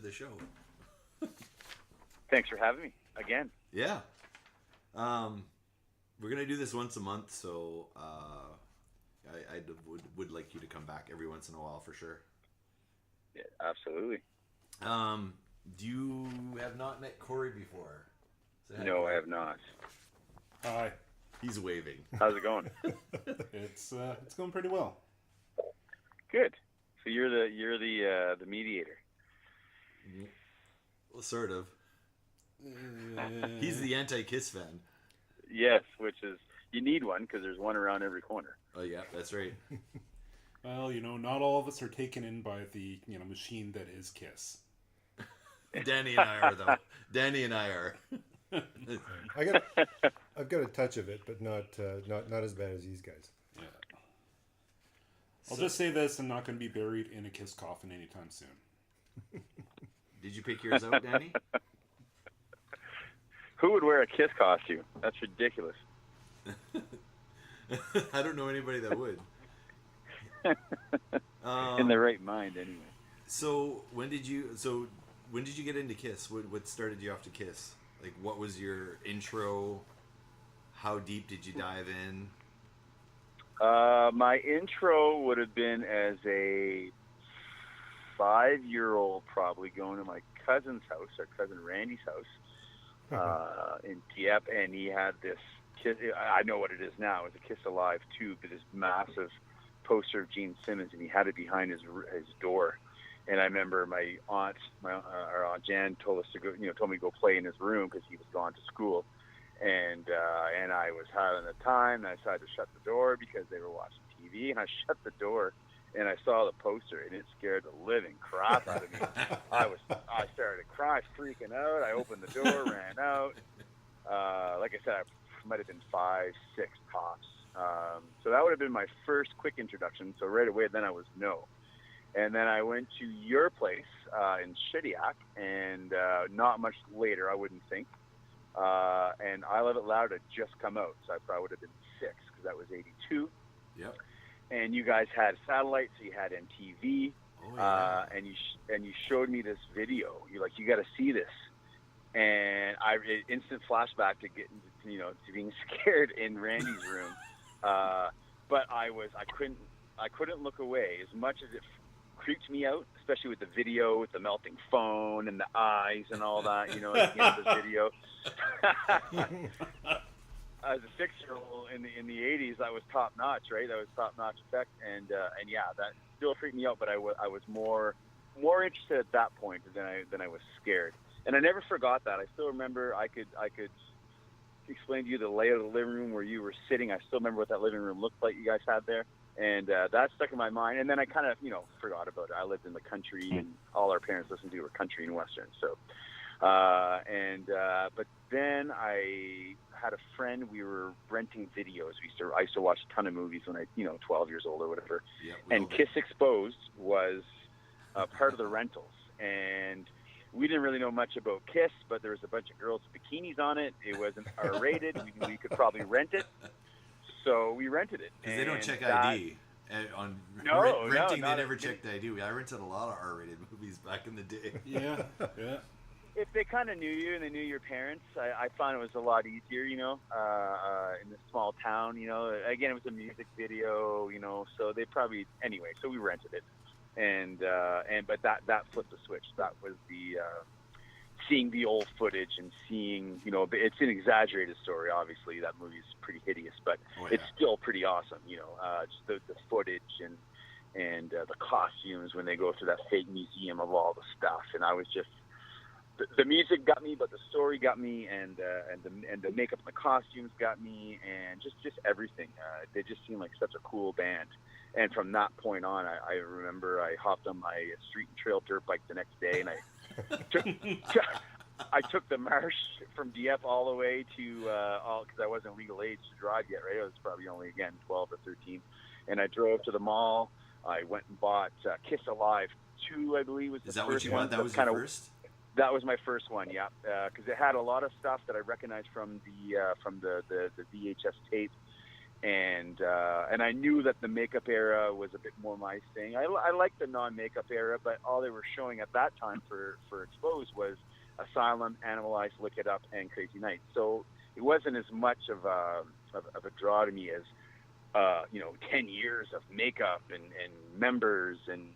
the show. Thanks for having me again. Yeah. We're gonna do this once a month, so I would like you to come back every once in a while for sure. Yeah, absolutely. You have not met Corey before? No, I have not. Hi. He's waving. How's it going? It's going pretty well. Good. So you're the mediator. Well, sort of. He's the anti-Kiss fan. Yes, which is you need one because there's one around every corner. Oh yeah, that's right. Well, not all of us are taken in by the machine that is Kiss. Danny and I are though. Danny and I are. I've got a touch of it, but not as bad as these guys. Yeah. I'll just say this: I'm not going to be buried in a Kiss coffin anytime soon. Did you pick yours out, Danny? Who would wear a Kiss costume? That's ridiculous. I don't know anybody that would. In the right mind, anyway. So when did you get into Kiss? What started you off to Kiss? Like, what was your intro? How deep did you dive in? My intro would have been as a 5-year-old, probably going to my cousin's house, our cousin Randy's house, in Dieppe, and he had this Kiss. I know what it is now. It's a Kiss Alive tube, but this massive poster of Gene Simmons, and he had it behind his door. And I remember my aunt, our Aunt Jan, told me to go play in his room because he was gone to school, and I was having a time. And I decided to shut the door because they were watching TV, and I shut the door, and I saw the poster, and it scared the living crap out of me. I started crying, freaking out. I opened the door, ran out. Like I said, I might have been 5, 6 tops. So that would have been my first quick introduction. So right away, then I was no. And then I went to your place in Shediac, and not much later, I wouldn't think. And I Love It Loud had just come out, so I probably would have been 6 because that was 82. Yep. And you guys had satellite, so you had MTV. Oh, yeah. And you showed me this video. You're like, you got to see this. And instant flashback to being scared in Randy's room. But I couldn't look away as much as it creeped me out, especially with the video, with the melting phone and the eyes and all that, at the end of the video. As a 6-year-old in the 80s, that was top notch, right? That was top notch effect, and yeah, that still freaked me out. But I was more interested at that point than I was scared, and I never forgot that. I still remember I could explain to you the layout of the living room where you were sitting. I still remember what that living room looked like you guys had there. And that stuck in my mind. And then I kind of, forgot about it. I lived in the country, and all our parents listened to were country and Western. So, but then I had a friend. We were renting videos. I used to watch a ton of movies when I, 12 years old or whatever. Yeah, and Kiss Exposed was part of the rentals. And we didn't really know much about Kiss, but there was a bunch of girls with bikinis on it. It wasn't R-rated. We could probably rent it. So we rented it. Because they don't check ID. Renting, they never checked ID. I rented a lot of R-rated movies back in the day. Yeah. If they kind of knew you and they knew your parents, I found it was a lot easier, in this small town, Again, it was a music video, so they probably, anyway, so we rented it. But that flipped the switch. That was the... seeing the old footage and seeing, it's an exaggerated story. Obviously, that movie's pretty hideous, but it's still pretty awesome. Just the footage and the costumes when they go through that fake museum of all the stuff. And I was just, the music got me, but the story got me, and the makeup and the costumes got me, and just everything. They just seemed like such a cool band. And from that point on, I remember I hopped on my street and trail dirt bike the next day, and I took the marsh from Dieppe all the way to because I wasn't legal age to drive yet, right? I was probably only 12 or 13, and I drove to the mall. I went and bought Kiss Alive 2, I believe was the first one. Is that what you bought? That was your first? That was my first one, yeah, because it had a lot of stuff that I recognized from the VHS tape, and I knew that the makeup era was a bit more my thing. I liked the non-makeup era, but all they were showing at that time for Exposed was Asylum, Animalize, Lick It Up, and Crazy Nights. So it wasn't as much of a draw to me as 10 years of makeup and members and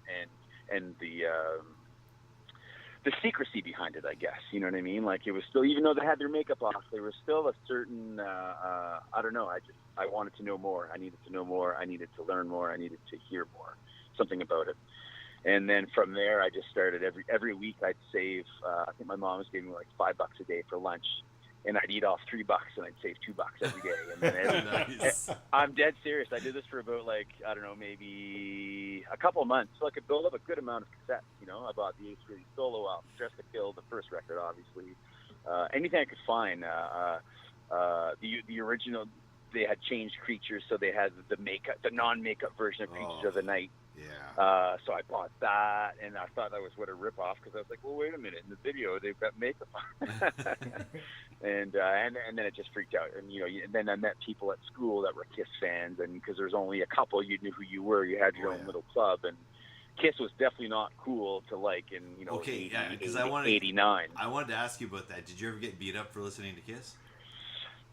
the secrecy behind it, I guess. You know what I mean? Like, it was still, even though they had their makeup off, there was still a certain, I don't know, I wanted to know more. I needed to know more. I needed to learn more. I needed to hear more, something about it. And then from there, I just started every week I'd save, I think my mom was giving me like $5 a day for lunch. And I'd eat off $3 and I'd save $2 every day. And then Nice. I'm dead serious. I did this for about maybe a couple of months. So I could build up a good amount of cassettes. I bought the H3 solo album, Dress to Kill, the first record, obviously. Anything I could find. The original, they had changed Creatures, so they had the non-makeup version of Creatures of the Night. Yeah. So I bought that, and I thought that was what a ripoff, because I was like, well, wait a minute, in the video they've got makeup on. and then it just freaked out. And and then I met people at school that were Kiss fans, and because there's only a couple, you knew who you were. You had your own little club, and Kiss was definitely not cool to like in 89. I wanted to ask you about that. Did you ever get beat up for listening to Kiss?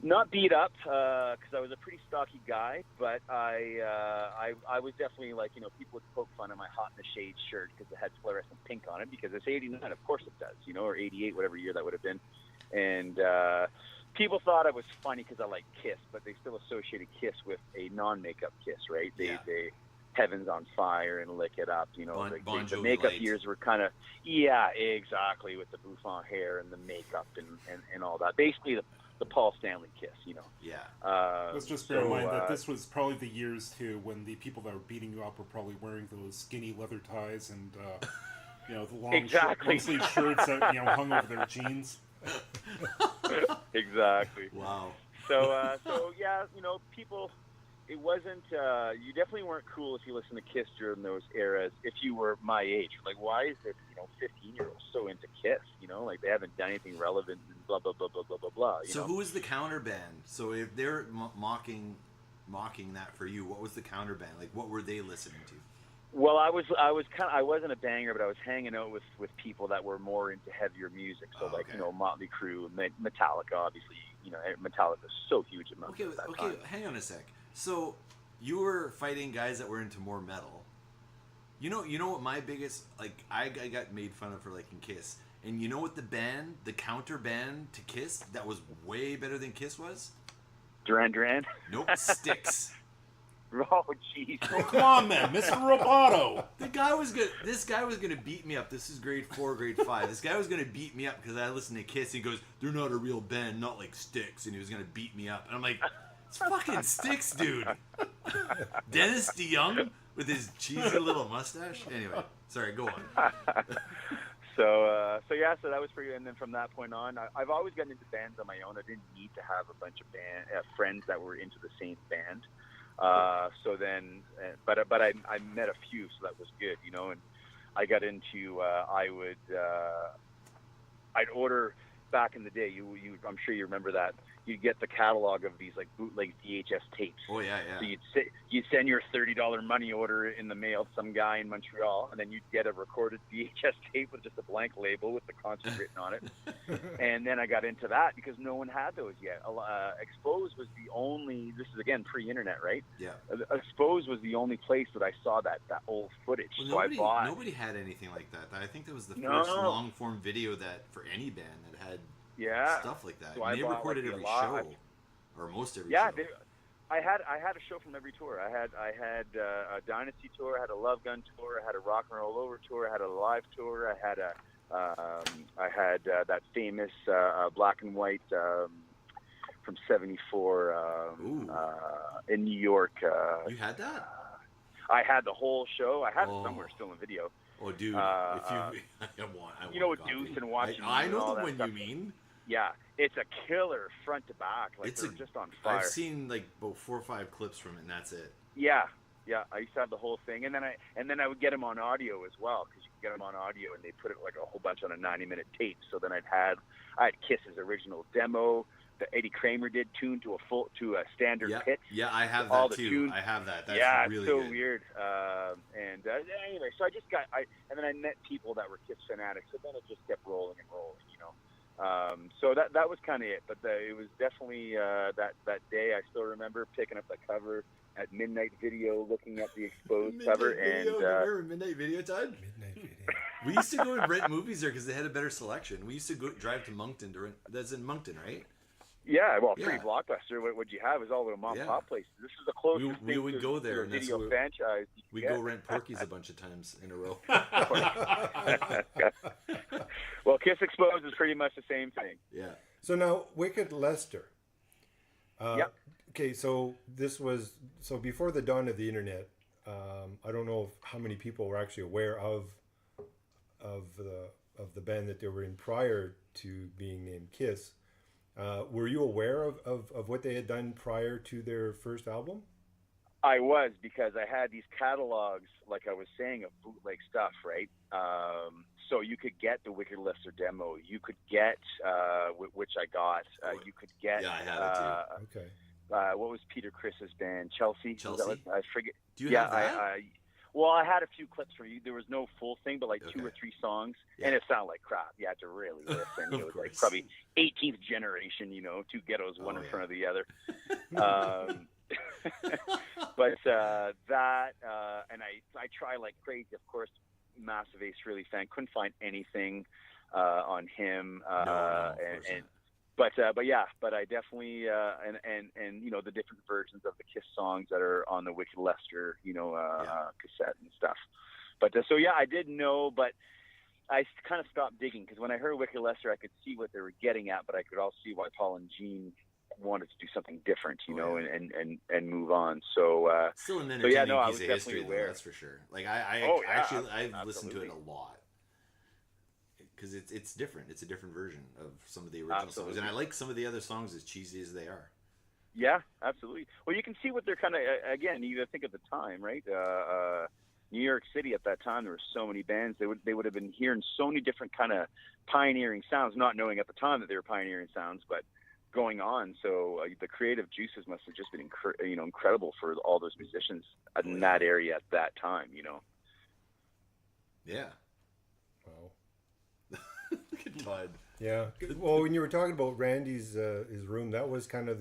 Not beat up, because I was a pretty stocky guy, but I was definitely like, people would poke fun at my Hot in the Shade shirt because it had fluorescent pink on it, because it's 89, of course it does, or 88, whatever year that would have been. And people thought I was funny because I liked Kiss, but they still associated Kiss with a non-makeup Kiss, right? They Heaven's on Fire and Lick It Up, the makeup years were kind of, exactly, with the bouffant hair and the makeup and all that. Basically the Paul Stanley Kiss, Yeah. Let's just bear in mind that this was probably the years too when the people that were beating you up were probably wearing those skinny leather ties and the long sleeve shirts that hung over their jeans. Exactly. Wow. So people. It wasn't. You definitely weren't cool if you listened to Kiss during those eras. If you were my age, like, why is it 15-year-olds so into Kiss? Like they haven't done anything relevant and blah blah blah blah blah blah blah. So who was the counter band? So if they're mocking that for you, what was the counter band? Like, what were they listening to? Well, I wasn't a banger, but I was hanging out with people that were more into heavier music. So Motley Crue, Metallica, obviously. Metallica's so huge at that time. Hang on a sec. So you were fighting guys that were into more metal. You know what my biggest, I got made fun of for liking Kiss. And you know what the counter band to Kiss that was way better than Kiss was? Duran Duran? Nope, Styx. Oh, jeez. Oh, come on, man, Mr. Roboto. This guy was gonna beat me up. This is grade 4, grade 5. This guy was gonna beat me up because I listened to Kiss. He goes, "They're not a real band, not like Styx," and he was gonna beat me up. And I'm like, it's fucking Styx, dude. Dennis DeYoung with his cheesy little mustache. Anyway, sorry, go on. So that was pretty. And then from that point on, I've always gotten into bands on my own. I didn't need to have a bunch of friends that were into the same band. So then, but I met a few, so that was good, and I got into. I'd order back in the day. I'm sure you remember that. You'd get the catalog of these bootleg VHS tapes. Oh yeah. So you'd send your $30 money order in the mail to some guy in Montreal, and then you'd get a recorded VHS tape with just a blank label with the concert written on it. And then I got into that because no one had those yet. Exposed was the only. This is again pre-internet, right? Yeah. Exposed was the only place that I saw that old footage. Well, I bought. Nobody had anything like that. I think that was the first long-form video that for any band that had. Yeah, stuff like that. So they recorded every show, or most every show. Yeah, I had a show from every tour. I had a Dynasty tour. I had a Love Gun tour. I had a Rock and Roll Over tour. I had a live tour. I had that famous black and white from '74 in New York. You had that? I had the whole show. I have it somewhere still in video. Oh, dude! If I with Deuce and Watching. I know the one you mean. Yeah, it's a killer front to back. They're just on fire. I've seen about 4 or 5 clips from it, and that's it. Yeah. I used to have the whole thing, and then I would get them on audio as well, because you can get them on audio, and they put it a whole bunch on a 90-minute tape. So then I had Kiss's original demo. Eddie Kramer did, tuned to a standard pitch. Yeah, I have all that the too. tunes. I have that. That's yeah, really it's so good. weird. Anyway, so and then I met people that were Kiss fanatics, so then it just kept rolling and rolling, you know. So that was kind of it, but it was definitely that day. I still remember picking up the cover at Midnight Video, looking at the exposed cover, and remember Midnight Video, Todd? Midnight Video. We used to go and rent movies there because they had a better selection. We used to drive to Moncton to rent. That's in Moncton, right? Yeah, well, pretty Blockbuster. What you have is all little mom and pop places. This is the closest we would go there, to a and that's video franchise. We go rent Porky's a bunch of times in a row. Well, Kiss Exposed is pretty much the same thing. Yeah. So now, Wicked Lester. Yep. Okay, so before the dawn of the internet, I don't know how many people were actually aware of the band that they were in prior to being named Kiss. Were you aware of what they had done prior to their first album? I was, because I had these catalogs, like I was saying, of bootleg stuff, right? So you could get the Wicked Lester demo. You could get, which I got. You could get. Yeah, I had it too. Okay. What was Peter Chris's band? Chelsea? Chelsea? I forget. Do you have that? Well, I had a few clips for you. There was no full thing, but like Okay. 2 or 3 songs, Yeah. and it sounded like crap. You had to really listen. It was like course. probably 18th generation, you know, 2 ghettos, one in front of the other. But and I try like crazy. Of course, massive Ace Frehley fan. Couldn't find anything on him. But I definitely and you know, the different versions of the Kiss songs that are on the Wicked Lester, you know, cassette and stuff. But so yeah, I did know, but I kind of stopped digging, because when I heard Wicked Lester, I could see what they were getting at, but I could also see why Paul and Gene wanted to do something different, you know, and move on. So still an entertaining I piece was of definitely history, aware. Though, that's for sure. Like I've listened to it a lot. Because it's different. It's a different version of some of the original songs. And I like some of the other songs, as cheesy as they are. Yeah, absolutely. Well, you can see what they're kind of, again, you gotta think at the time, right? New York City at that time, there were so many bands. They would have been hearing so many different kind of pioneering sounds, not knowing at the time that they were pioneering sounds, but going on. So the creative juices must have just been incredible for all those musicians in that area at that time, you know. Yeah. Wow. Look at Todd. Yeah. Well, when you were talking about Randy's his room, that was kind of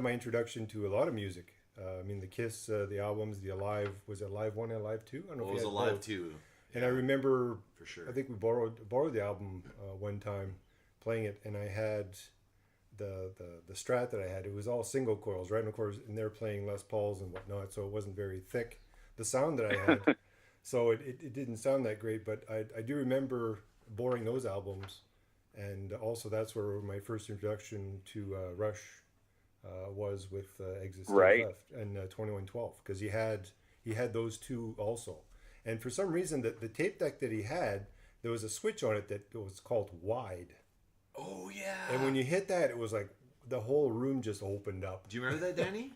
my introduction to a lot of music. I mean, the Kiss, the albums, the Alive, was it Alive 1 and Alive 2? I don't know if It was you had Alive both. 2. And I remember, for sure. I think we borrowed the album one time, playing it, and I had the Strat that I had. It was all single coils, right? And of course, and they're playing Les Pauls and whatnot, so it wasn't very thick, the sound that I had. So it didn't sound that great, but I do remember borrowing those albums, and also that's where my first introduction to Rush was with Exit Stage Left and 2112, because he had those two also. And for some reason, the tape deck that he had, there was a switch on it that was called wide. Oh yeah. And when you hit that, it was like the whole room just opened up. Do you remember that, Danny?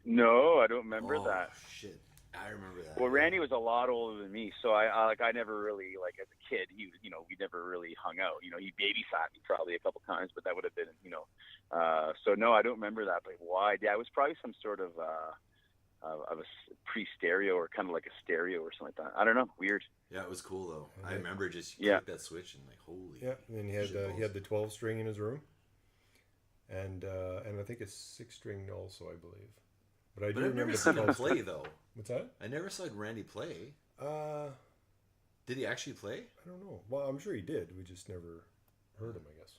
No, I don't remember that. Shit. I remember that. Well, Randy was a lot older than me, so I never really, like, as a kid, we never really hung out. You know, he babysat me probably a couple times, but that would have been, so no, I don't remember that. But wide, yeah, it was probably some sort of a pre-stereo, or kind of like a stereo or something like that. I don't know, weird. Yeah, it was cool though. I remember just click that switch and like, holy. Yeah, and he had the 12 string in his room, and I think a 6 string also, I believe. But I I've never seen him play though. What's that? I never saw Randy play. Did he actually play? I don't know. Well, I'm sure he did. We just never heard him, I guess.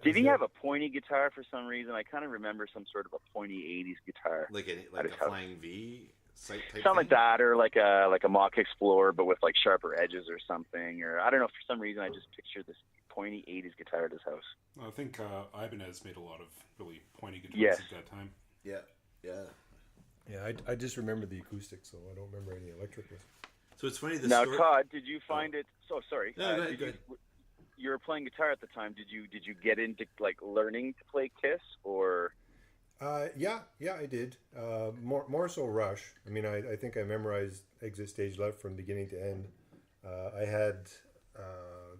Did he have a pointy guitar for some reason? I kind of remember some sort of a pointy 80s guitar. Like a Flying V type something like that, or like a Mock Explorer, but with like sharper edges or something. Or I don't know, for some reason I just picture this pointy 80s guitar at his house. I think Ibanez made a lot of really pointy guitars at that time. Yeah. Yeah, I just remember the acoustics, so I don't remember any electric ones. So it's funny. Now, Todd, did you find it? So sorry. No, go ahead. You were playing guitar at the time. Did you get into like learning to play Kiss, or? Yeah, I did. More so Rush. I mean, I think I memorized Exit Stage Left from beginning to end. I had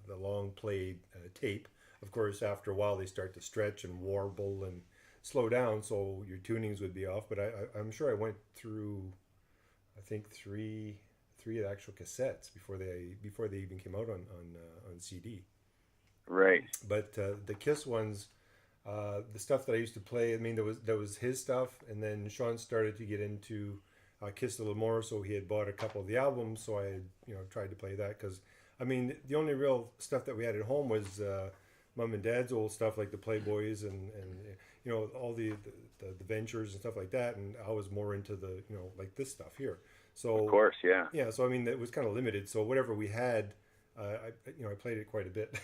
the long played tape. of course, after a while they start to stretch and warble and slow down, so your tunings would be off. But I'm sure I went through, I think three actual cassettes before they even came out on CD. Right. But the Kiss ones, the stuff that I used to play, I mean, there was his stuff, and then Sean started to get into Kiss a little more, so he had bought a couple of the albums, so I had, tried to play that, because, I mean, the only real stuff that we had at home was Mom and Dad's old stuff, like the Playboys and all the Ventures and stuff like that, and I was more into the, like this stuff here. So, of course, yeah. Yeah, so, I mean, it was kind of limited, so whatever we had, I played it quite a bit.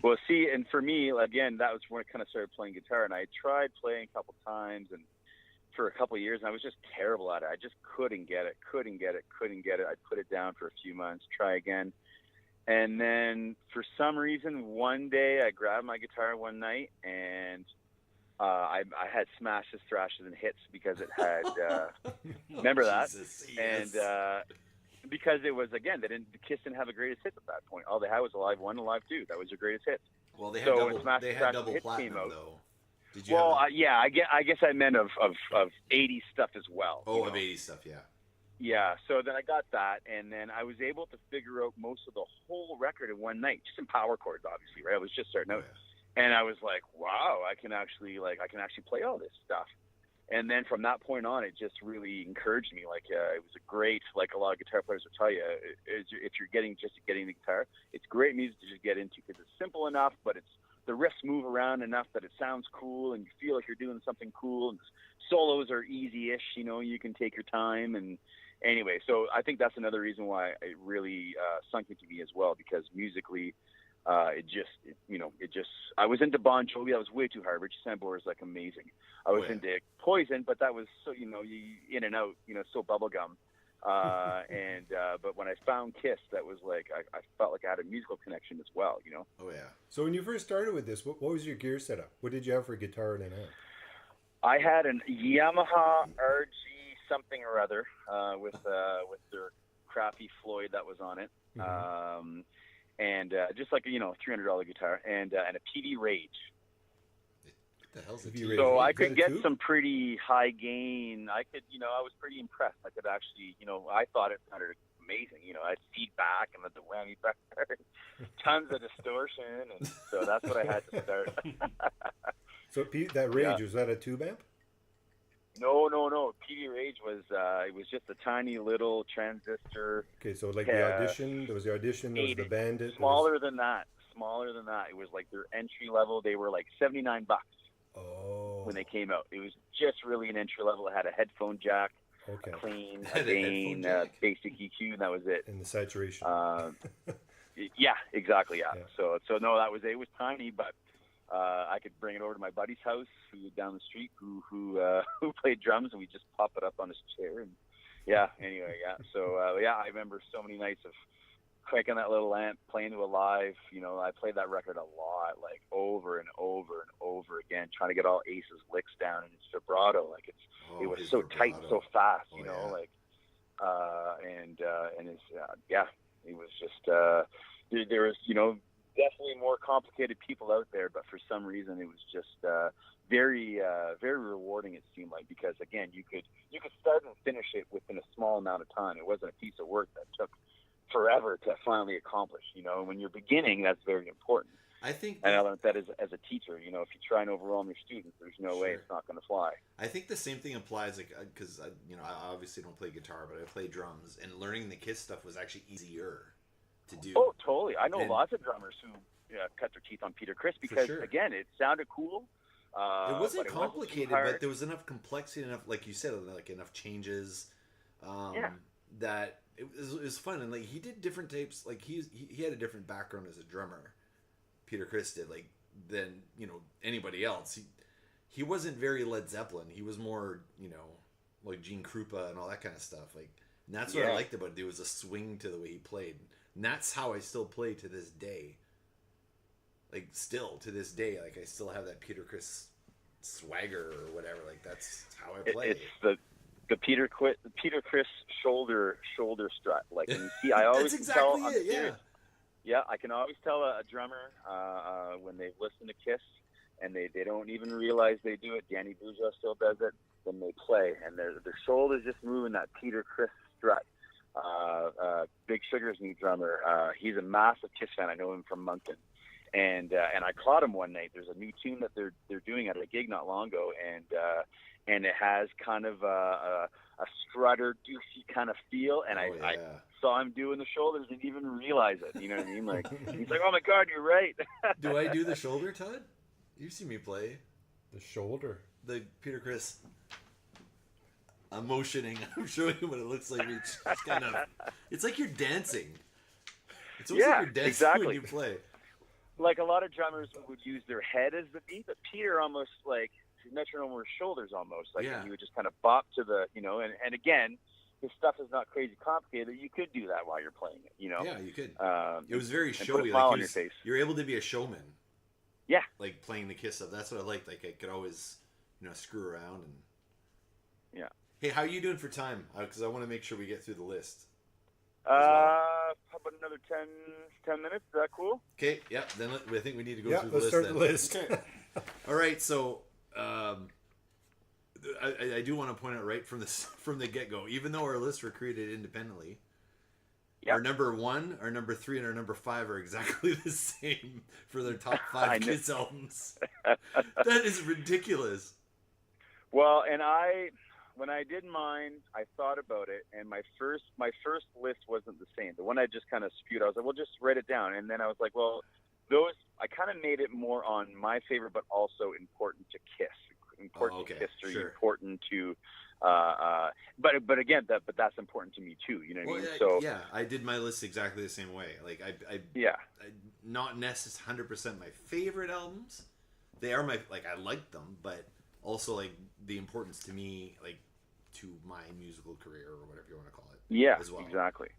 Well, see, and for me, again, that was when I kind of started playing guitar, and I tried playing a couple times, and for a couple of years, and I was just terrible at it. I just couldn't get it. I'd put it down for a few months, try again, and then for some reason, one day, I grabbed my guitar one night, and I had smashes, thrashes, and hits because it had, remember that? Jesus, yes. And because it was, again, the Kiss didn't have a greatest hits at that point. All they had was Alive 1 and Alive 2. That was their greatest hits. Well, they had So double, Smash they Smash had double Hits platinum, came out. though. Did you Well, have yeah, I guess I meant of 80s stuff as well. of 80s stuff, yeah. Yeah, so then I got that, and then I was able to figure out most of the whole record in one night, just in power chords, obviously, right? I was just starting out. Yeah. And I was like, wow, I can actually play all this stuff. And then from that point on, it just really encouraged me. Like, it was a great, like a lot of guitar players will tell you, if you're getting the guitar, it's great music to just get into because it's simple enough, but the riffs move around enough that it sounds cool and you feel like you're doing something cool. And solos are easy-ish, you can take your time. And anyway, so I think that's another reason why it really sunk into me as well, because musically, I was into Bon Jovi. That was way too hard. Richie Sambora is like amazing. I was into Poison, but that was so, you in and out, so bubblegum. But when I found Kiss, that was like, I felt like I had a musical connection as well, Oh, yeah. So when you first started with this, what was your gear setup? What did you have for guitar and amp? I had an Yamaha RG something or other with their crappy Floyd that was on it. Mm-hmm. And just like $300 guitar and a PD Rage. What the hell's a PD PD Rage? So Is I that could a get tube? some pretty high gain. I was pretty impressed. I could actually, I thought it sounded amazing. I had feedback and the whammy back there, tons of distortion, and so that's what I had to start. So that Rage, was that a tube amp? No. PD Rage was it was just a tiny little transistor. Okay, so like the Audition, there was the Audition, there was the Bandit. Smaller than that. It was like their entry level. They were like $79 when they came out. It was just really an entry level. It had a headphone jack, Okay. clean, Had a gain, headphone jack. basic EQ, and that was it. And the saturation. Yeah, exactly. Yeah. Yeah. So no, it was tiny, but I could bring it over to my buddy's house, who was down the street, who played drums, and we just pop it up on his chair, and Anyway, yeah. So I remember so many nights of cranking that little amp, playing to a live. I played that record a lot, like over and over and over again, trying to get all Ace's licks down in its vibrato. Like it was so tight and so fast, it was just there was definitely more complicated people out there, but for some reason it was just very very rewarding, it seemed like, because again you could start and finish it within a small amount of time. It wasn't a piece of work that took forever to finally accomplish. When you're beginning, that's very important. I think, and I learned that as a teacher. If you try and overwhelm your students, there's no way it's not going to fly. I think the same thing applies, like, because I obviously don't play guitar, but I play drums, and learning the Kiss stuff was actually easier to do. Oh, totally. I know lots of drummers who cut their teeth on Peter Criss because, again, it sounded cool. It wasn't but complicated, but there was enough complexity, enough, like you said, like enough changes that it was fun. And like he did different tapes. Like he had a different background as a drummer, Peter Criss did, like, than anybody else. He wasn't very Led Zeppelin. He was more like Gene Krupa and all that kind of stuff. Like, and that's what I liked about it. There was a swing to the way he played. And that's how I still play to this day. Like, still to this day, like, I still have that Peter Criss swagger or whatever. Like, that's how I play. It's the Peter Criss shoulder strut. Like, and you see, I always that's exactly tell, it. Yeah. Yeah, I can always tell a drummer when they listen to Kiss and they don't even realize they do it. Danny Bourgeois still does it. Then they play, and their shoulders just moving that Peter Criss strut. Big Sugar's new drummer, he's a massive Kiss fan. I know him from Moncton, and I caught him one night. There's a new tune that they're doing at a gig not long ago, and it has kind of a strutter, doofy kind of feel, and I saw him doing the shoulders and didn't even realize it. You know what I mean? Like he's like, "Oh my God, you're right." Do I do the shoulder, Todd? You've seen me play The shoulder. the Peter Criss. I'm motioning. I'm showing him what it looks like. It's kind of. It's like you're dancing. It's almost like you're dancing exactly. when you play. Like a lot of drummers would use their head as the beat, but Peter almost like his metronome were his shoulders almost. Like he would just kind of bop to the, and again, his stuff is not crazy complicated. You could do that while you're playing it, Yeah, you could. It was very showy. Put a smile on your face. You're able to be a showman. Yeah. Like playing the Kiss stuff. That's what I liked. Like I could always, screw around and. Yeah. Hey, how are you doing for time? Because I want to make sure we get through the list. How about another 10 minutes? Is that cool? Okay, yeah. Then I think we need to go through the let's list. start the list. Okay. All right, so I do want to point out right from the get-go, even though our lists were created independently, our number 1, our number 3, and our number 5 are exactly the same for their top 5 Kiss albums. That is ridiculous. Well, and when I did mine, I thought about it, and my first list wasn't the same. The one I just kind of spewed, I was like, well, just write it down. And then I was like, well, I kind of made it more on my favorite, but also important to Kiss, important to history, important to, but again, but that's important to me too. You know what I mean? So yeah, I did my list exactly the same way. Like I not necessarily 100% my favorite albums. They are I like them, but also like the importance to me, like to my musical career or whatever you want to call it. Yeah, as well. Exactly.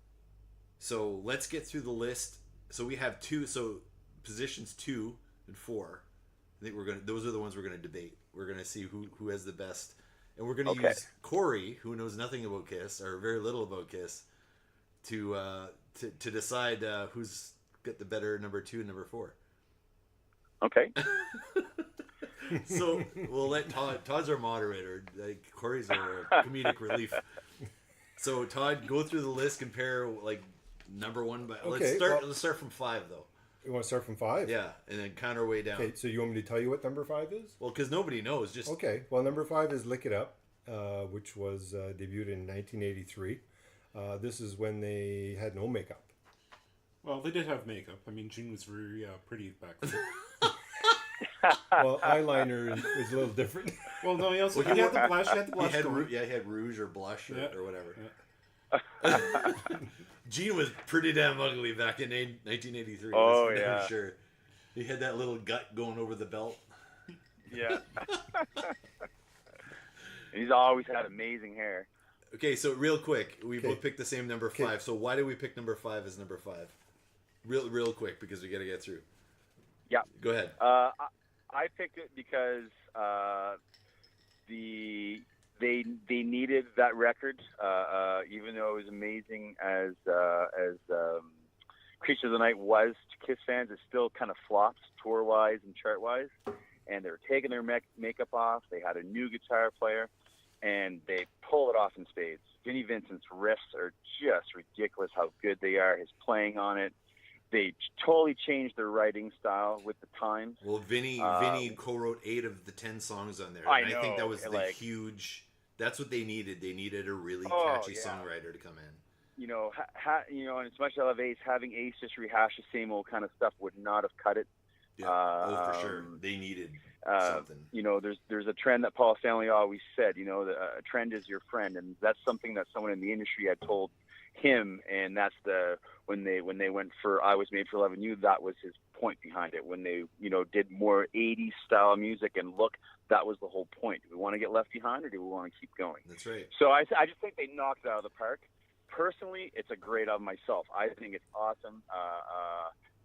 So let's get through the list. So we have positions 2 and 4. I think those are the ones we're gonna debate. We're gonna see who has the best, and we're gonna use Corey, who knows nothing about Kiss or very little about Kiss, to decide who's got the better number 2 and number 4. Okay. So we'll let Todd's our moderator. Like Corey's our comedic relief. So Todd, go through the list, compare like number 1. But let's start from 5 though. You want to start from 5? Yeah, and then count our way down. Okay, so you want me to tell you what number 5 is? Well, because nobody knows. Just okay. Well, number 5 is "Lick It Up," which was debuted in 1983. This is when they had no makeup. Well, they did have makeup. I mean, Gene was very pretty back then. Well, eyeliner is a little different. Well, no, he had the blush. He had the blush. He had rouge or blush or whatever. Yeah. Gene was pretty damn ugly back in 1983. Oh, yeah. I'm sure. He had that little gut going over the belt. Yeah. He's always had amazing hair. Okay, so real quick, we both picked the same number 5. So why did we pick number 5 as number 5? Real quick, because we got to get through. Yeah. Go ahead. I picked it because they needed that record, even though it was amazing as Creature of the Night was to Kiss fans. It still kind of flopped tour-wise and chart-wise, and they were taking their makeup off. They had a new guitar player, and they pull it off in spades. Vinnie Vincent's riffs are just ridiculous how good they are. His playing on it. They totally changed their writing style with the times. Well, Vinnie co-wrote 8 of the 1010 songs on there. I think that was huge. That's what they needed. They needed a really catchy songwriter to come in. And as much as I love Ace, having Ace just rehash the same old kind of stuff would not have cut it. Yeah, for sure. They needed something. There's a trend that Paul Stanley always said. A trend is your friend, and that's something that someone in the industry had told him, and that's when they went for "I Was Made for Love and You," that was his point behind it. When they did more 80s style music and look, that was the whole point. Do we want to get left behind, or do we want to keep going? That's right. So I just think they knocked it out of the park. Personally, it's a great album myself. I think it's awesome.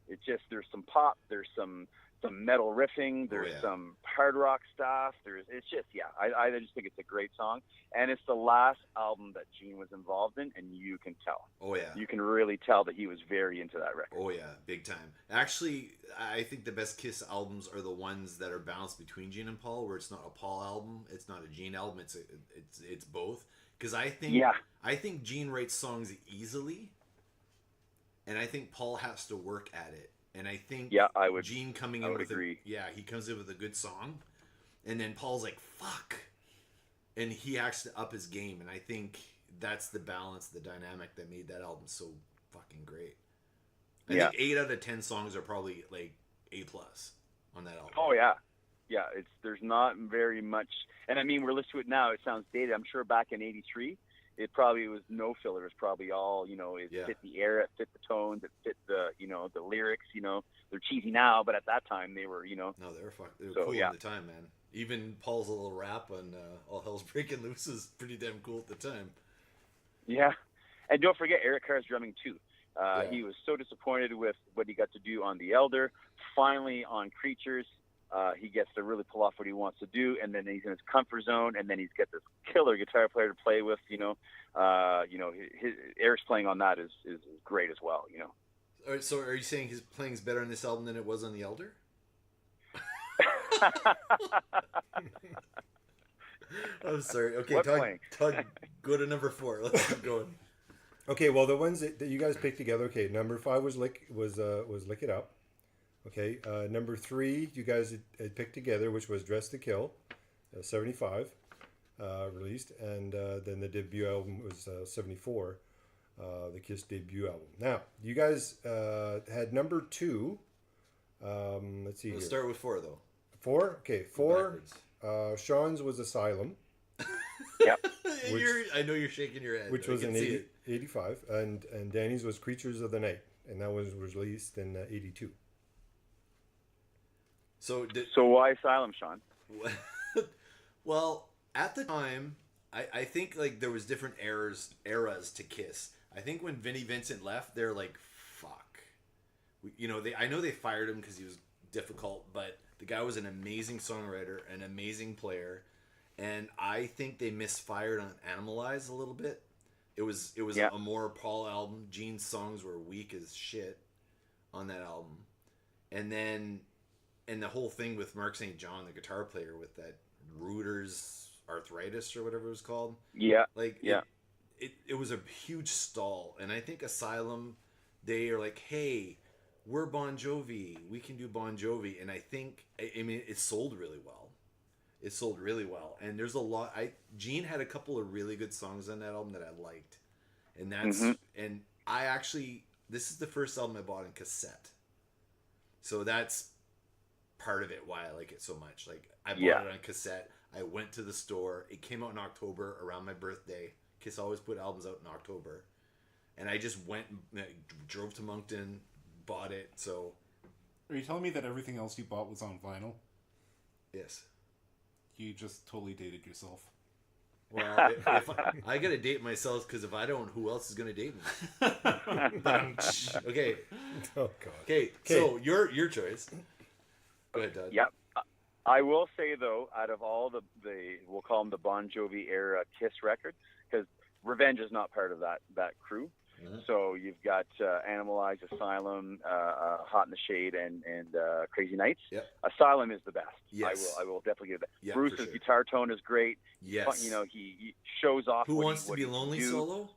It's just there's some pop, there's some some metal riffing. There's some hard rock stuff. It's just, I just think it's a great song. And it's the last album that Gene was involved in, and you can tell. Oh, yeah. You can really tell that he was very into that record. Oh, yeah, big time. Actually, I think the best Kiss albums are the ones that are balanced between Gene and Paul, where it's not a Paul album, it's not a Gene album, it's both. Because I think Gene writes songs easily, and I think Paul has to work at it. And I think Gene coming in with he comes in with a good song, and then Paul's like, fuck. And he has to up his game, and I think that's the balance, the dynamic that made that album so fucking great. I think 8 out of 10 songs are probably like A+ on that album. Oh yeah. Yeah, there's not very much, and I mean, we're listening to it now, it sounds dated. I'm sure back in '83, it probably was no filler. It was probably all, it fit the era, it fit the tones, it fit the, the lyrics, they're cheesy now, but at that time they were, No, they were cool at the time, man. Even Paul's little rap on All Hell's Breaking Loose is pretty damn cool at the time. Yeah. And don't forget Eric Carr's drumming too. He was so disappointed with what he got to do on The Elder. Finally on Creatures, he gets to really pull off what he wants to do, and then he's in his comfort zone, and then he's got this killer guitar player to play with. Eric's playing on that is great as well. So are you saying his playing's better on this album than it was on The Elder? I'm sorry. Okay, Todd, go to number 4. Let's keep going. Okay, well, the ones that you guys picked together. Okay, number 5 was Lick It Up. Okay, number 3 you guys had picked together, which was Dress to Kill, 75 released, and then the debut album was 74, the Kiss debut album. Now, you guys had number 2. Let's see. Let's start with 4 though. 4? Okay, 4. Sean's was Asylum. Yep. I know you're shaking your head. Which was in 85, and Danny's was Creatures of the Night, and that was released in 82. So why Asylum, Sean? Well, at the time, I think like there was different eras to Kiss. I think when Vinnie Vincent left, they're like, fuck. I know they fired him because he was difficult, but the guy was an amazing songwriter, an amazing player, and I think they misfired on Animalize a little bit. It was a more Paul album. Gene's songs were weak as shit on that album, and the whole thing with Mark St. John, the guitar player, with that Reuters arthritis or whatever it was called. Yeah. It was a huge stall, and I think Asylum, they are like, hey, we're Bon Jovi, we can do Bon Jovi, and I think, I mean, it sold really well. And there's a lot. Gene had a couple of really good songs on that album that I liked, and and I actually, this is the first album I bought in cassette, so that's part of it why I like it so much. Like, I bought it on cassette. I went to the store. It came out in October around my birthday. Kiss always put albums out in October, and I just went, drove to Moncton, bought it. So, are you telling me that everything else you bought was on vinyl? Yes. You just totally dated yourself. Well, if I gotta date myself, because if I don't, who else is gonna date me? Okay. Oh God. Okay. So your choice. Go ahead, Todd. Yeah. I will say though, out of all the we'll call them the Bon Jovi era Kiss records, because Revenge is not part of that crew. Mm-hmm. So you've got Animalize, Asylum, Hot in the Shade, and Crazy Nights. Yep. Asylum is the best. Yes. I will definitely give that. Yep, Bruce's guitar tone is great. Yes. He shows off. Who Wants to Be Lonely solo?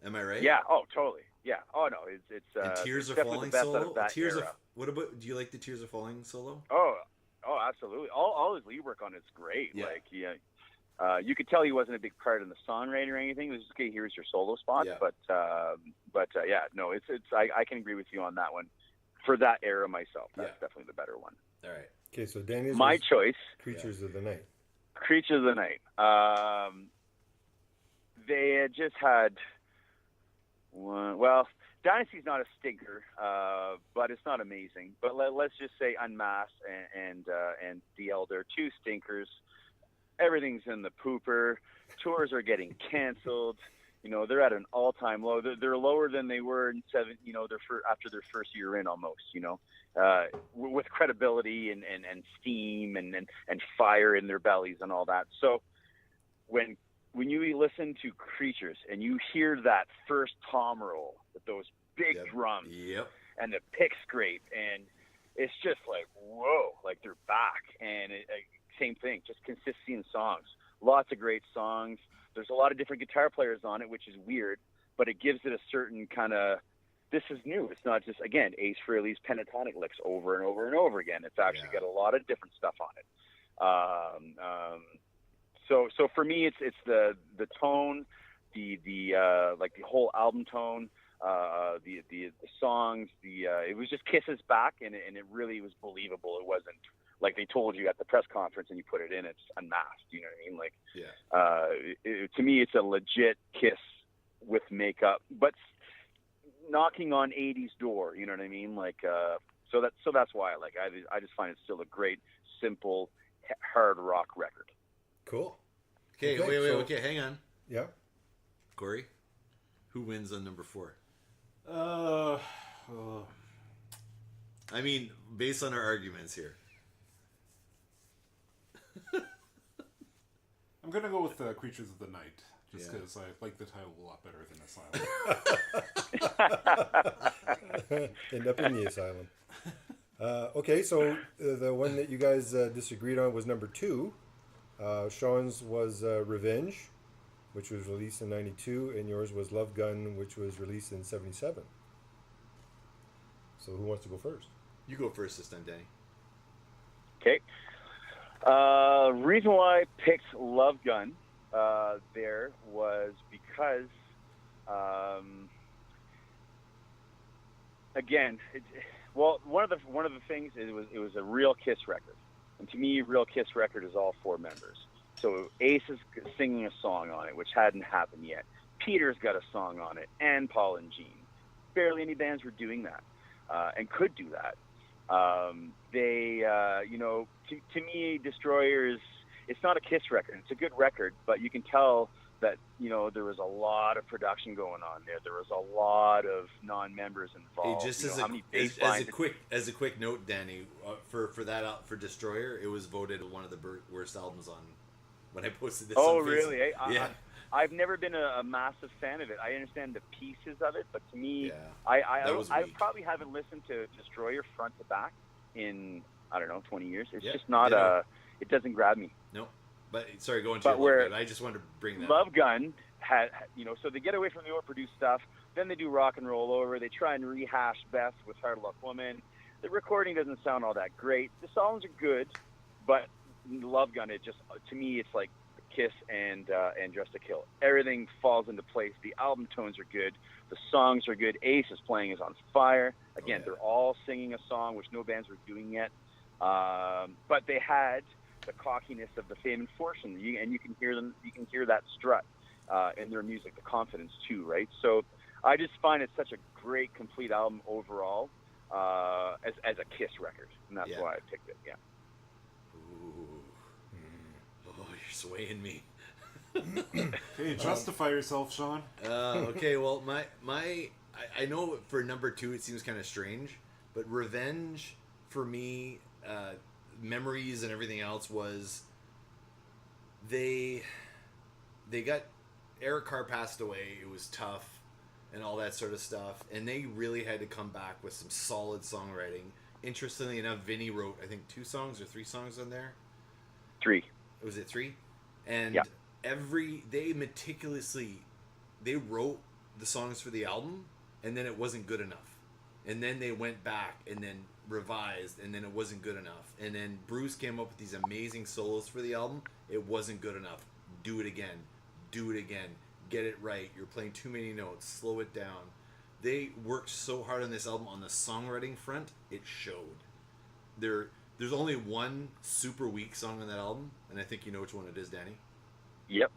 Am I right? Yeah. Oh, totally. Yeah. Oh no, it's and Tears it's Are Falling solo. What era. Do you like the Tears Are Falling solo? Oh, absolutely. All his lead work on it's great. Yeah. Like, you could tell he wasn't a big part in the songwriting or anything. It was just, okay, here's your solo spot. Yeah. But no, it's I can agree with you on that one. For that era myself, that's definitely the better one. All right. Okay, so Danny's my choice. Creatures of the Night. Creatures of the Night. They had just had one. Well, Dynasty's not a stinker, but it's not amazing. But let's just say Unmasked and The Elder, 2 stinkers. Everything's in the pooper. Tours are getting canceled. they're at an all-time low. They're lower than they were in after their first year in almost, with credibility and steam and fire in their bellies and all that. So when you listen to Creatures and you hear that first tom roll with those big drums and the pick scrape, and it's just like, whoa, like they're back. And same thing, just consistency in songs. Lots of great songs. There's a lot of different guitar players on it, which is weird, but it gives it a certain kind of, this is new. It's not just, again, Ace Frehley's pentatonic licks over and over and over again. It's actually got a lot of different stuff on it. So for me, it's the tone, the whole album tone, the songs, it was just Kiss's back, and it really was believable. It wasn't like they told you at the press conference and you put it in, it's unmasked. You know what I mean? Like, to me, it's a legit Kiss with makeup, but knocking on 80s door. You know what I mean? Like, so that's why I just find it still a great, simple, hard rock record. Cool. Okay, wait. Okay, hang on. Yeah. Corey, who wins on number 4? I mean, based on our arguments here. I'm going to go with Creatures of the Night, just because I like the title a lot better than Asylum. End up in the Asylum. Okay, so the one that you guys disagreed on was number 2. Sean's was Revenge, which was released in 92, and yours was Love Gun, which was released in 77. So who wants to go first? You go first this time, Danny. Okay. Reason why I picked Love Gun there was because, again, one of the things is it was a real Kiss record, and to me, real Kiss record is all 4 members. So Ace is singing a song on it, which hadn't happened yet. Peter's got a song on it, and Paul and Gene. Barely any bands were doing that, and could do that. To me, Destroyer it's not a Kiss record. It's a good record, but you can tell that, there was a lot of production going on there. There was a lot of non-members involved. Hey, just as a quick note, Danny, for Destroyer, it was voted one of the worst albums on when I posted this. Oh, on Facebook. Really? Yeah. I've never been a massive fan of it. I understand the pieces of it, but to me, I probably haven't listened to Destroyer front to back in, I don't know, 20 years. It's just not it doesn't grab me. No. But sorry, going to Love Gun. I just wanted to bring that Love up. Gun had, so they get away from the overproduced stuff. Then they do Rock and Roll Over. They try and rehash Beth with Hard Luck Woman. The recording doesn't sound all that great. The songs are good, but Love Gun, it just, to me, it's like Kiss and Just to Kill. Everything falls into place. The album tones are good. The songs are good. Ace's playing is on fire. Again, they're all singing a song, which no bands were doing yet. But they had the cockiness of the Fame and Fortune, and you can hear them. You can hear that strut in their music, the confidence too, right? So I just find it such a great, complete album overall as a Kiss record, and that's why I picked it. Yeah. Ooh. Oh, you're swaying me. Hey, justify yourself, Sean. Okay, well, I know for number 2 it seems kind of strange, but Revenge for me, Memories and everything else was they got Eric Carr passed away. It was tough and all that sort of stuff, and they really had to come back with some solid songwriting. Interestingly enough, Vinny wrote, I think, 2 songs or 3 songs on there. 3. Was it 3? And they wrote the songs for the album, and then it wasn't good enough. And then they went back and then revised, and then it wasn't good enough. And then Bruce came up with these amazing solos for the album. It wasn't good enough. Do it again. Get it right. You're playing too many notes. Slow it down. They worked so hard on this album on the songwriting front. It showed. There's only one super weak song on that album, and I think you know which one it is, Danny. Yep.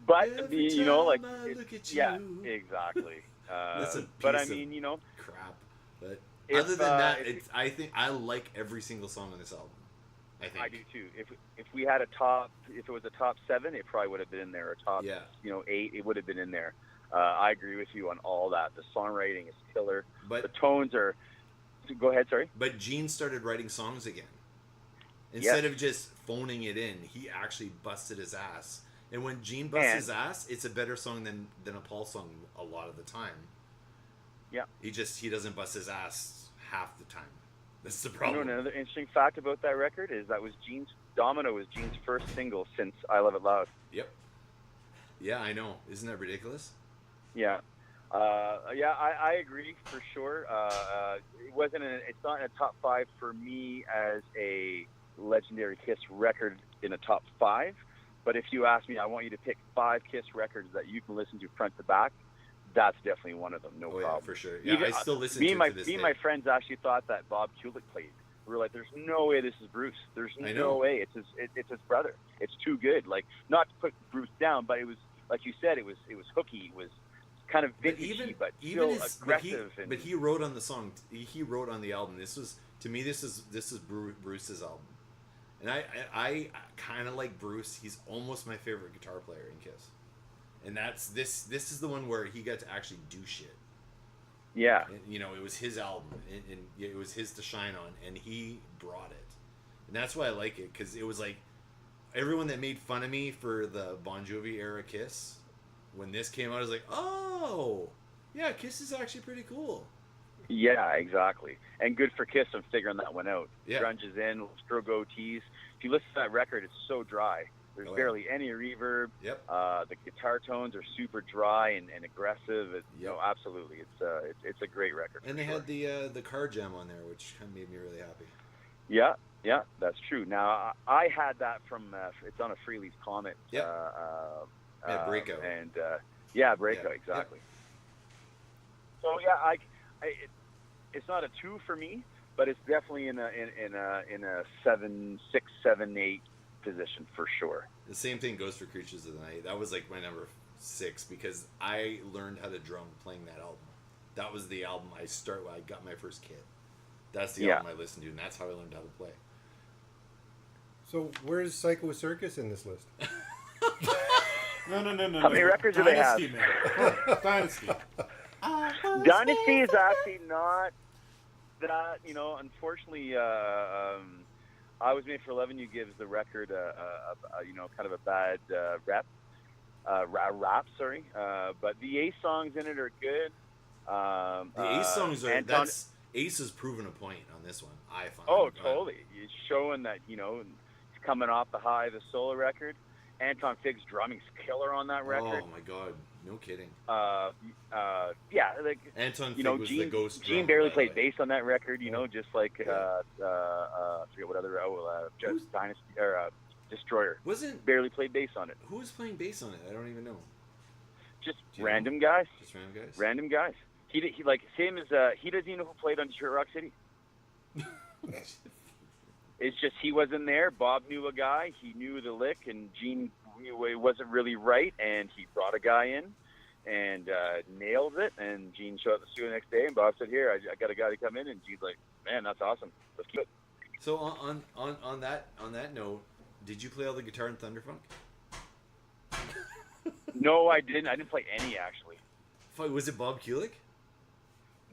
But look at you. Yeah, exactly. But I mean, crap. But other than that, I think I like every single song on this album. I think. I do too. If we had if it was a top 7, it probably would have been in there. Or top, 8, it would have been in there. I agree with you on all that. The songwriting is killer. But the tones are. Go ahead, sorry. But Gene started writing songs again. Instead of just phoning it in, he actually busted his ass. And when Gene busts his ass, it's a better song than a Paul song a lot of the time. Yeah. He doesn't bust his ass half the time. That's the problem. Another interesting fact about that record is Domino was Gene's first single since I Love It Loud. Yep. Yeah, I know. Isn't that ridiculous? Yeah. I agree for sure. It's not in a top 5 for me as a legendary Kiss record in a top 5. But if you ask me, I want you to pick 5 Kiss records that you can listen to front to back. That's definitely one of them. No problem. Yeah, for sure. Yeah, I still listen to it to this day. Me and my friends actually thought that Bob Kulick played. We were like, "There's no way this is Bruce. There's no way. It's his brother. It's too good." Like, not to put Bruce down, but it was like you said. It was hooky. It was kind of vintagey, but still aggressive. But he wrote on the song. He wrote on the album. This is Bruce's album. And I kind of like Bruce. He's almost my favorite guitar player in Kiss. And this is the one where he got to actually do shit. Yeah. And, it was his album, and it was his to shine on, and he brought it. And that's why I like it, because it was like everyone that made fun of me for the Bon Jovi era Kiss, when this came out, I was like, oh, yeah, Kiss is actually pretty cool. Yeah, exactly. And good for Kiss on figuring that one out. Yeah. Grunge is in, Stro goatees. If you listen to that record, it's so dry. There's barely any reverb. Yep. The guitar tones are super dry and aggressive. Absolutely. It's a great record. And they had the car jam on there, which kind of made me really happy. Yeah, that's true. Now, I had that from, it's on a Free Leaf Comet. Yep. Breakout. And, Breakout, exactly. Yep. So, yeah, it's not a 2 for me, but it's definitely in a 7, 6, 7, 8 position for sure. The same thing goes for Creatures of the Night. That was like my number 6 because I learned how to drum playing that album. That was the album I got my first kit. That's the album I listened to, and that's how I learned how to play. So where's Psycho Circus in this list? No. How many records do they have? Dynasty. Dynasty is actually not that, unfortunately, I Was Made for Loving You gives the record kind of a bad rap. But the Ace songs in it are good. The Ace songs are Ace has proven a point on this one. I find. Oh, totally. It's showing that he's coming off the high of the solo record. Anton Figg's drumming's killer on that record. Oh my God, no kidding. Like Anton Figg was the ghost. Gene barely played bass on that record. Just like I forget what other Dynasty or Destroyer. Barely played bass on it. Who was playing bass on it? I don't even know. Just random guys. Just random guys. Random guys. He like same as he doesn't even know who played on Detroit Rock City. It's just he wasn't there. Bob knew a guy. He knew the lick, and Gene knew it wasn't really right, and he brought a guy in and nailed it. And Gene showed up to the studio the next day, and Bob said, "Here, I got a guy to come in." And Gene's like, "Man, that's awesome. Let's keep it." So on that note, did you play all the guitar in Thunderfunk? No, I didn't. I didn't play any actually. Was it Bob Kulick?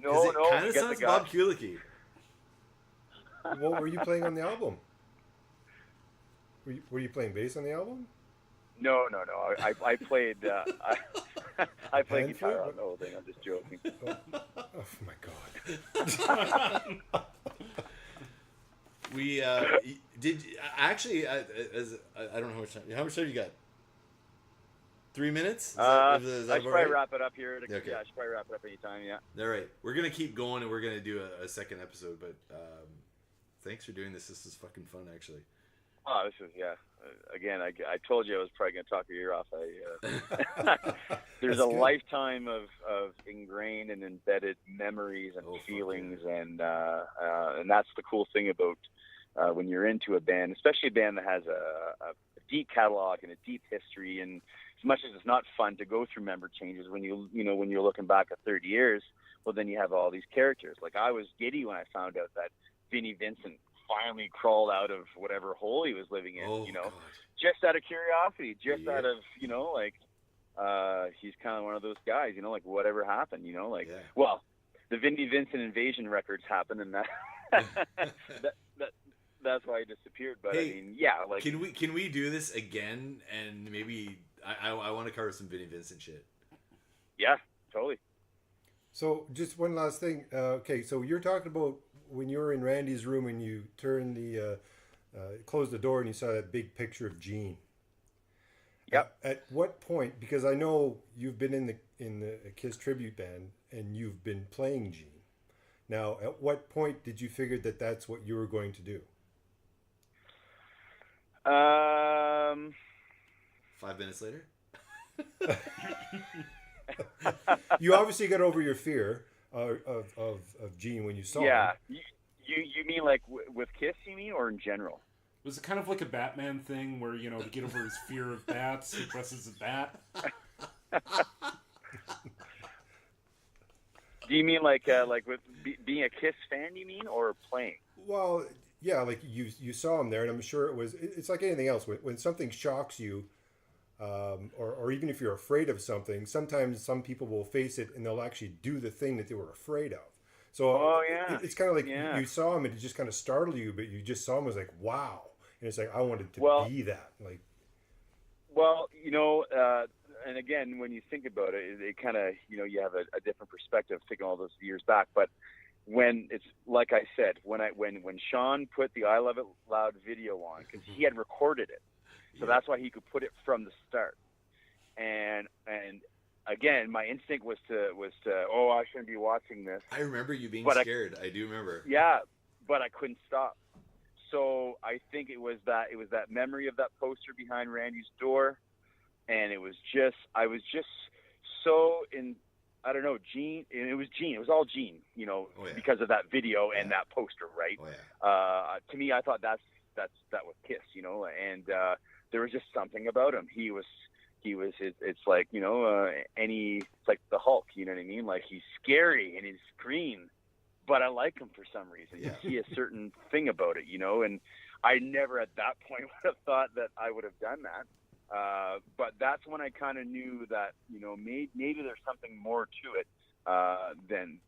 No. It kind of sounds Bob Kulicky. What were you playing on the album? Were you playing bass on the album? No. I played I played guitar on the whole thing. I'm just joking. Oh my God. We did actually. I don't know how much time. How much time you got? 3 minutes? I should probably wrap it up here. Okay. Yeah, I should probably wrap it up anytime. Yeah. All right, we're gonna keep going, and we're gonna do a second episode. But thanks for doing this. This is fucking fun, actually. Oh, this is again, I told you I was probably gonna talk your ear off. There's a lifetime of ingrained and embedded memories and feelings, and that's the cool thing about when you're into a band, especially a band that has a deep catalog and a deep history. And as much as it's not fun to go through member changes, when when you're looking back at 30 years, well, then you have all these characters. Like I was giddy when I found out that Vinnie Vincent finally crawled out of whatever hole he was living in, Oh, you know, God. just out of curiosity, just Yeah. out of, you know, like, he's kind of one of those guys, you know, like whatever happened, you know, like, Yeah. well, the Vinnie Vincent Invasion records happened, and that's why he disappeared. But Hey, I mean, yeah, like, Can we do this again? And maybe I want to cover some Vinnie Vincent shit. yeah, totally. So just one last thing. Okay, so you're talking about when you were in Randy's room and you turned closed the door and you saw that big picture of Gene. Yep. At what point? Because I know you've been in the Kiss tribute band and you've been playing Gene. Now, at what point did you figure that that's what you were going to do? 5 minutes later. You obviously got over your fear of Gene when you saw Yeah, him. you mean like with Kiss? You mean, or in general? Was it kind of like a Batman thing where, you know, to get over his fear of bats, he presses a bat? Do you mean like with being a Kiss fan? You mean, or playing? Well, yeah, like you saw him there, and I'm sure it's like anything else. When something shocks you, or even if you're afraid of something, sometimes some people will face it and they'll actually do the thing that they were afraid of. So it's kind of like you saw him and it just kind of startled you, but you just saw him as like, wow. And it's like, I wanted to be that. Like, well, you know, and again, when you think about it, it kind of, you know, you have a different perspective thinking all those years back. But when it's like I said, when Sean put the I Love It Loud video on, because he had recorded it, so that's why he could put it from the start. And again, my instinct was to oh, I shouldn't be watching this. I remember you being scared. I do remember. Yeah, but I couldn't stop. So I think it was that memory of that poster behind Randy's door, and I was just so in. I don't know, Gene. And it was Gene. It was all Gene, you know, because of that video and that poster, right? Oh, yeah. To me, I thought that was Kiss, you know, and there was just something about him. He was. It's like, you know, it's like the Hulk. You know what I mean? Like, he's scary and he's green, but I like him for some reason. Yeah. You see a certain thing about it, you know. And I never at that point would have thought that I would have done that. But that's when I kind of knew that, you know, maybe there's something more to it than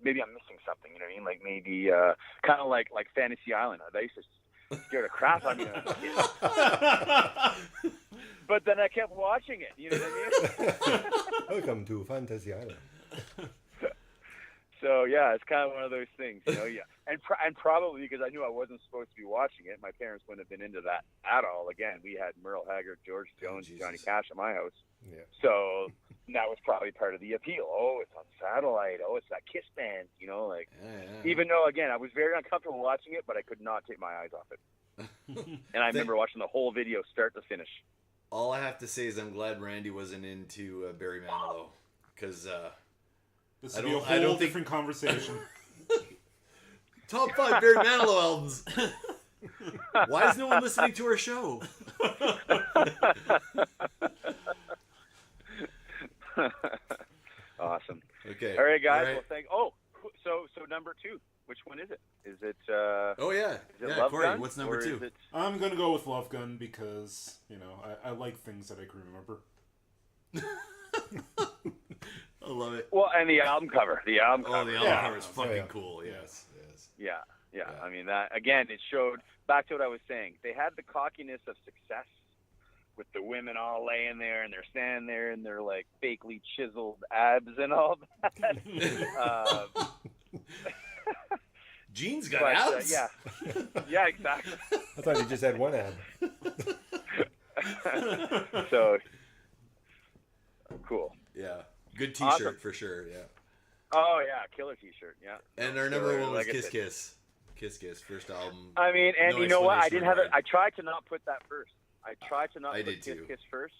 maybe I'm missing something. You know what I mean? Like maybe kind of like Fantasy Island. They used to scare the crap out of me when I was a kid. But then I kept watching it. You know what I mean? welcome to Fantasy Island. So yeah, it's kind of one of those things, you know. Yeah, and probably because I knew I wasn't supposed to be watching it, my parents wouldn't have been into that at all. Again, we had Merle Haggard, George Jones, Johnny Cash at my house. Yeah. So that was probably part of the appeal. Oh, it's on satellite. Oh, it's that Kiss band. You know, like even though again I was very uncomfortable watching it, but I could not take my eyes off it. And I remember watching the whole video start to finish. All I have to say is I'm glad Randy wasn't into Barry Manilow, because this would be a whole different conversation. Top 5 Barry Manilow albums. Why is no one listening to our show? Awesome. Okay. All right, guys. All right. Well, thank. Oh, so number 2. Which one is it? Is it? Oh yeah. Is it Yeah, Love Corey, Gun, what's number or 2? is it... I'm going to go with Love Gun because, you know, I like things that I can remember. I love it. Well, and the album cover. The album cover. Oh, the album cover is fucking cool. Yes. Yeah. I mean, that again, it showed back to what I was saying. They had the cockiness of success with the women all laying there and they're standing there and they're like fakely chiseled abs and all that. Gene's got abs. Yeah, exactly. I thought he just had one ab. So cool. Yeah, good T-shirt Awesome. for sure. Yeah. Oh yeah, killer T-shirt. Yeah. And our number one was like Kiss Kiss, first album. I mean, and No you know what? I explanation didn't have it. required. I tried to not put that first. I tried to not put Kiss first.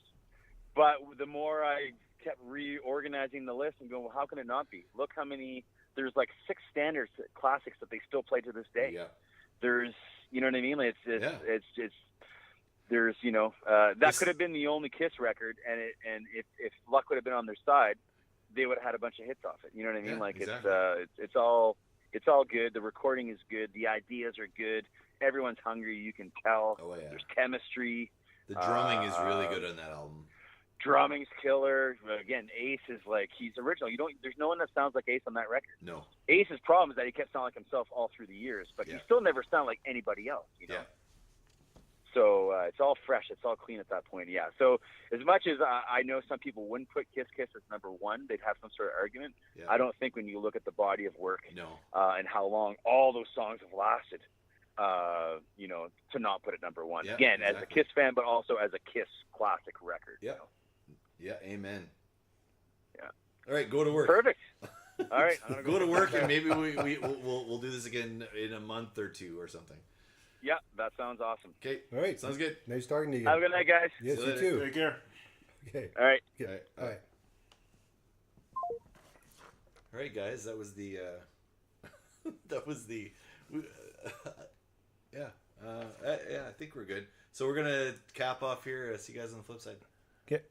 But the more I kept reorganizing the list and going, well, how can it not be? Look how many. There's like 6 standards classics that they still play to this day. Yeah. There's, you know what I mean? It's there's, you know, that could have been the only Kiss record, and if luck would have been on their side, they would have had a bunch of hits off it. You know what I mean? Yeah, like exactly. it's all It's all good. The recording is good. The ideas are good. Everyone's hungry. You can tell. Oh yeah. There's chemistry. The drumming is really good on that album. Drumming's killer. Again, Ace is like, he's original. There's no one that sounds like Ace on that record. No. Ace's problem is that he kept sounding like himself all through the years, but he still never sounded like anybody else, you know? Yeah. So it's all fresh. It's all clean at that point, yeah. So as much as I know some people wouldn't put Kiss Kiss as number one, they'd have some sort of argument. Yeah. I don't think when you look at the body of work No. And how long all those songs have lasted, you know, to not put it number one. Yeah, Again, exactly. as a Kiss fan, but also as a Kiss classic record. Yeah. You know? Yeah, amen. Yeah. All right, go to work. Perfect. All right. I'm gonna Go to work, and maybe we'll do this again in a month or two or something. Yeah, that sounds awesome. Okay. All right. Sounds good. Nice talking to you. Have a good night, guys. Yes, See you you later. too. Take care. Okay. All right. Okay. All right. All right. All right, guys. That was the. Yeah. Yeah. I think we're good. So we're gonna cap off here. See you guys on the flip side. Okay.